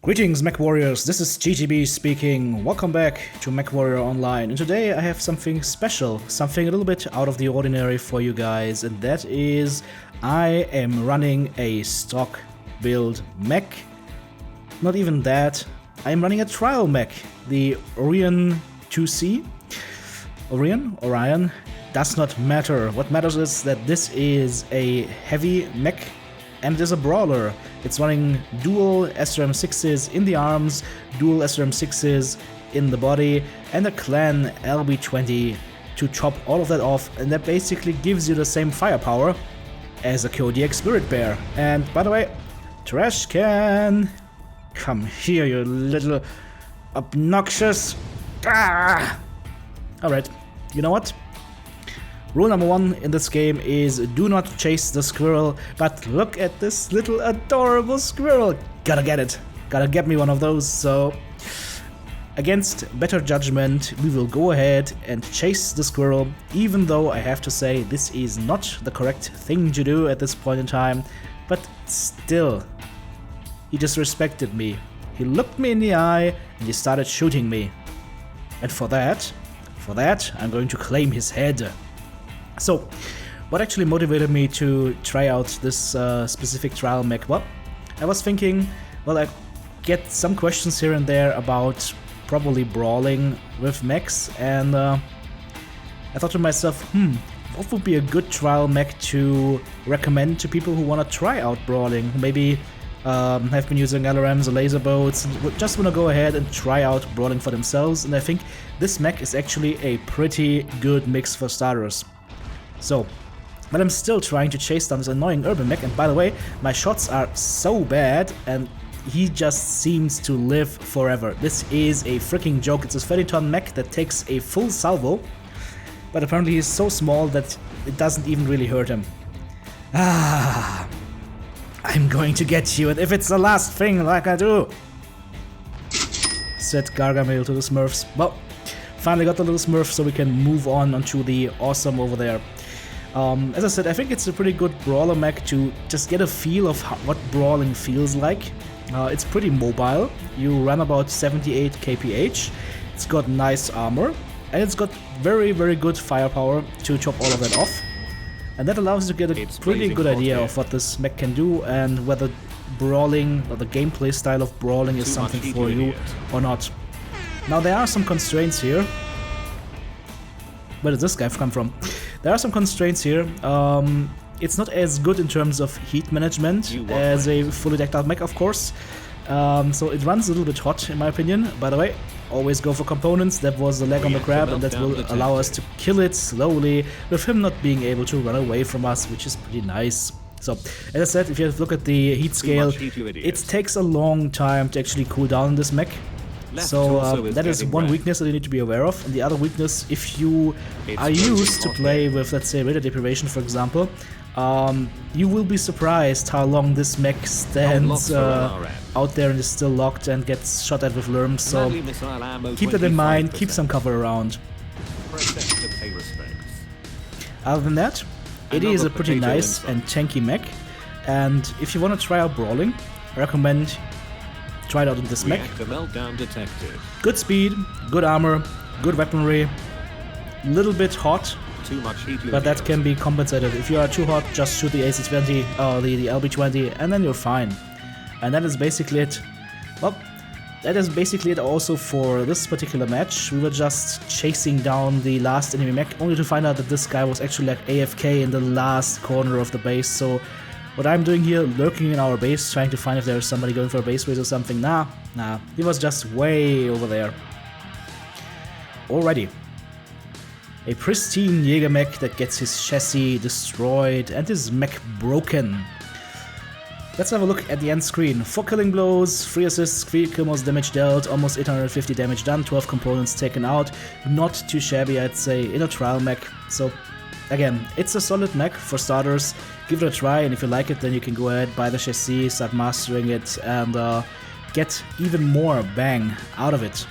Greetings, Mechwarriors, this is TTB speaking. Welcome back to Mechwarrior Online, and today I have something special, something a little bit out of the ordinary for you guys, and that is I am running a stock build mech. Not even that, I am running a trial mech, the ORION IIC. Orion, does not matter. What matters is that this is a heavy mech and it is a brawler. It's running dual SRM6s in the arms, dual SRM6s in the body, and a clan LB20 to chop all of that off, and that basically gives you the same firepower as a Kodiak Spirit Bear. And by the way, trash can, come here, you little obnoxious. Alright, you know what? Rule number 1 in this game is do not chase the squirrel, but look at this little adorable squirrel. Gotta get it. Gotta get me one of those, so against better judgment we will go ahead and chase the squirrel, even though I have to say this is not the correct thing to do at this point in time, but still, he disrespected me. He looked me in the eye and he started shooting me. And for that, I'm going to claim his head. So, what actually motivated me to try out this specific trial mech? Well, I was thinking, well, I get some questions here and there about probably brawling with mechs, and I thought to myself, what would be a good trial mech to recommend to people who want to try out brawling, who maybe have been using LRMs or laser boats, and just want to go ahead and try out brawling for themselves, and I think this mech is actually a pretty good mix for starters. So, but I'm still trying to chase down this annoying urban mech, and by the way, my shots are so bad and he just seems to live forever. This is a freaking joke. It's a 30-ton mech that takes a full salvo, but apparently he's so small that it doesn't even really hurt him. I'm going to get you, and if it's the last thing like I do, said Gargamel to the Smurfs. Well, finally got the little Smurf so we can move on onto the awesome over there. As I said, I think it's a pretty good brawler mech to just get a feel of what brawling feels like. It's pretty mobile, you run about 78 kph, it's got nice armor, and it's got very good firepower to chop all of that off. And that allows you to get a pretty good idea of what this mech can do and whether brawling, or the gameplay style of brawling, is something for you or not. Now there are some constraints here. Where did this guy come from? There are some constraints here. It's not as good in terms of heat management as a fully decked out mech, of course. So it runs a little bit hot, in my opinion. By the way, always go for components. That was the leg on the crab, and that will allow us to kill it slowly, with him not being able to run away from us, which is pretty nice. So, as I said, if you look at the heat scale, it takes a long time to actually cool down this mech. So that is one weakness that you need to be aware of. And the other weakness, if you are used to play with, let's say, radar deprivation, for example, you will be surprised how long this mech stands out there and is still locked and gets shot at with lerms. So keep that in mind, keep some cover around. Other than that, it is a pretty nice and tanky mech. And if you want to try out brawling, I recommend try it out in this mech. Good speed, good armor, good weaponry, little bit hot, but that can be compensated. If you are too hot, just shoot the AC-20 or the LB20 and then you're fine. And that is basically it. Well, that is basically it also for this particular match. We were just chasing down the last enemy mech, only to find out that this guy was actually like AFK in the last corner of the base. So what I'm doing here, lurking in our base, trying to find if there's somebody going for a base race or something. Nah, he was just way over there. Alrighty. A pristine Jäger mech that gets his chassis destroyed and his mech broken. Let's have a look at the end screen. 4 killing blows, 3 assists, 3 kill most damage dealt, almost 850 damage done, 12 components taken out. Not too shabby, I'd say, in a trial mech. So again, it's a solid mech for starters. Give it a try, and if you like it, then you can go ahead, buy the chassis, start mastering it, and get even more bang out of it.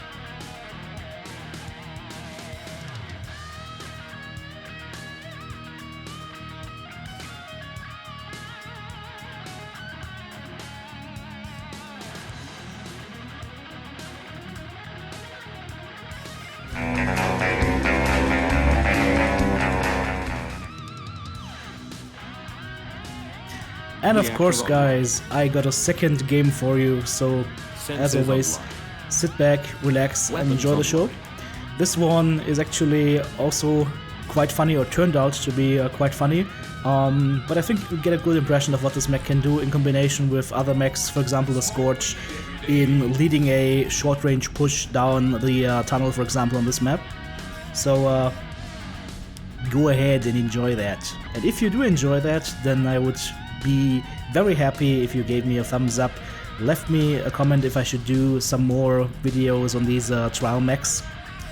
And of course, guys, I got a second game for you, so as always, sit back, relax, and enjoy the show. This one is actually also quite funny, or turned out to be quite funny, but I think you get a good impression of what this mech can do in combination with other mechs, for example the Scorch, in leading a short-range push down the tunnel, for example, on this map. So go ahead and enjoy that. And if you do enjoy that, then I would be very happy if you gave me a thumbs up, left me a comment if I should do some more videos on these trial mechs.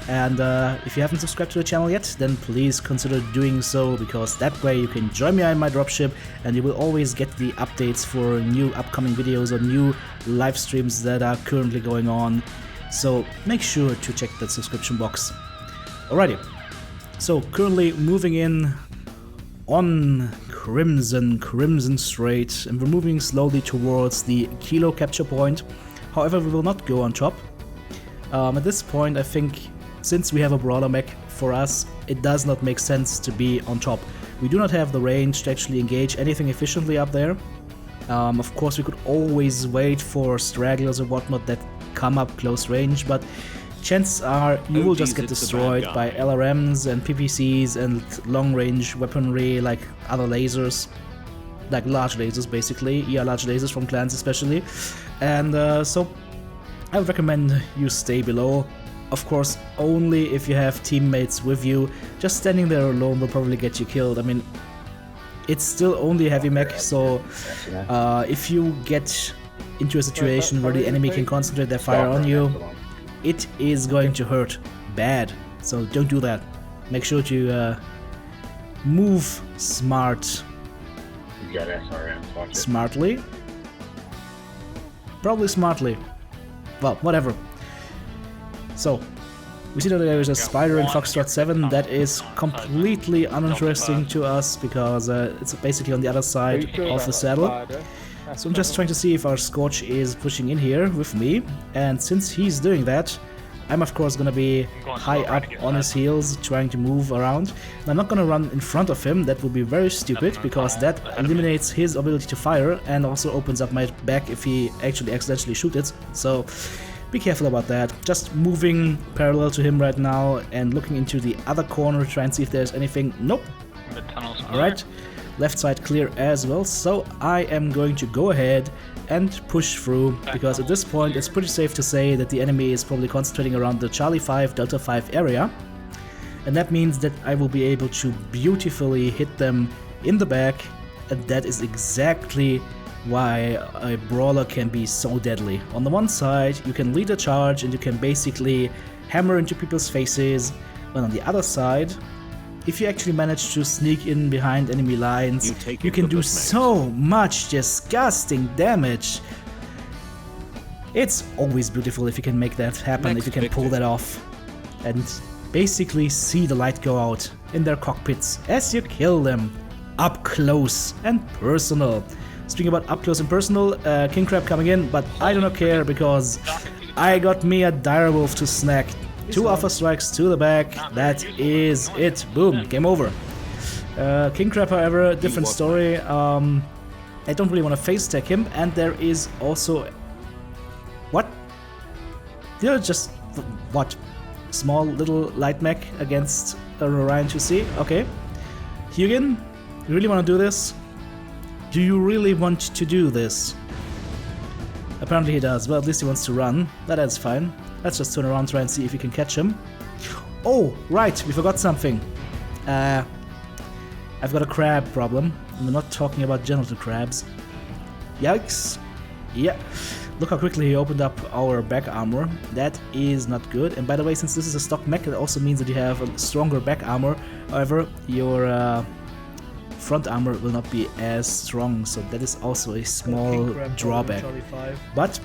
And if you haven't subscribed to the channel yet, then please consider doing so, because that way you can join me in my dropship and you will always get the updates for new upcoming videos or new live streams that are currently going on. So make sure to check that subscription box. Alrighty, so currently moving in on Crimson Strait, and we're moving slowly towards the Kilo capture point. However, we will not go on top. At this point, I think, since we have a brawler mech, for us, it does not make sense to be on top. We do not have the range to actually engage anything efficiently up there. Of course, we could always wait for stragglers or whatnot that come up close range, but chances are you will just get destroyed by LRMs and PPCs and long-range weaponry like other lasers, like large lasers basically, large lasers from clans especially. And so I would recommend you stay below. Of course, only if you have teammates with you. Just standing there alone will probably get you killed. I mean, it's still only a heavy mech, so if you get into a situation where the enemy can concentrate their fire on you, it is going to hurt bad. So don't do that. Make sure to move smart. You got SRMs, watch it. Smartly? Probably smartly. Well, whatever. So, we see that there is a spider in Foxtrot 7 that is completely uninteresting to us because it's basically on the other side of the saddle. So I'm just trying to see if our Scorch is pushing in here with me, and since he's doing that, I'm of course gonna be high up on his heels trying to move around. And I'm not gonna run in front of him, that would be very stupid because that eliminates his ability to fire and also opens up my back if he actually accidentally shoots it. So be careful about that. Just moving parallel to him right now and looking into the other corner to try and see if there's anything. Nope. Alright, left side clear as well, so I am going to go ahead and push through, because at this point it's pretty safe to say that the enemy is probably concentrating around the Charlie 5, Delta 5 area, and that means that I will be able to beautifully hit them in the back, and that is exactly why a brawler can be so deadly. On the one side you can lead a charge and you can basically hammer into people's faces, but on the other side, if you actually manage to sneak in behind enemy lines, you can do so much disgusting damage. It's always beautiful if you can make that happen, if you can pull that off and basically see the light go out in their cockpits as you kill them up close and personal. Speaking about up close and personal, King Crab coming in, but I do not care because I got me a direwolf to snack. 2 alpha strikes to the back, that is it. Boom, game over. King Crab, however, different story. I don't really want to face tech him, and there is also... What? You're just... what? Small little light mech against a ORION IIC? Okay. Hugin, you really want to do this? Do you really want to do this? Apparently he does. Well, at least he wants to run. That's fine. Let's just turn around, try and see if we can catch him. Oh, right, we forgot something. I've got a crab problem. And we're not talking about genital crabs. Yikes. Yeah. Look how quickly he opened up our back armor. That is not good. And by the way, since this is a stock mech, it also means that you have a stronger back armor. However, your front armor will not be as strong, so that is also a small drawback. But,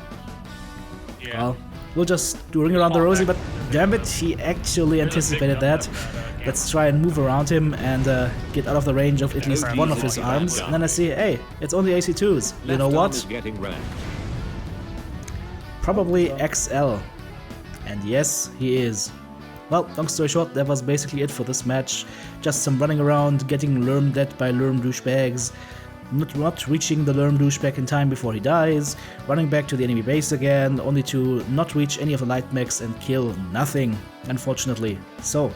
well, we'll just do a ring around the rosy, but damn it, he actually anticipated that. Let's try and move around him and get out of the range of at least one of his arms. And then I see, hey, it's only AC2s. You know what? Probably XL. And yes, he is. Well, long story short, that was basically it for this match. Just some running around, getting lurmed at by lurm douchebags. not reaching the Lerm douchebag in time before he dies, running back to the enemy base again, only to not reach any of the light mechs and kill nothing, unfortunately. So,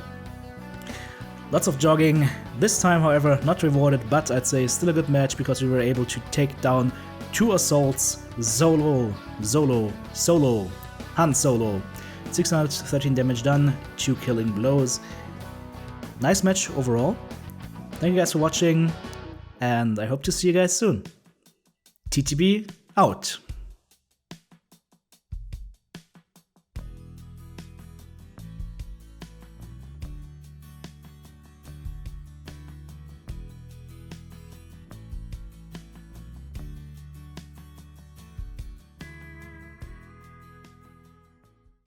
lots of jogging. This time, however, not rewarded, but I'd say still a good match because we were able to take down 2 assaults solo, Han Solo. 613 damage done, 2 killing blows. Nice match overall. Thank you guys for watching, and I hope to see you guys soon. TTB out.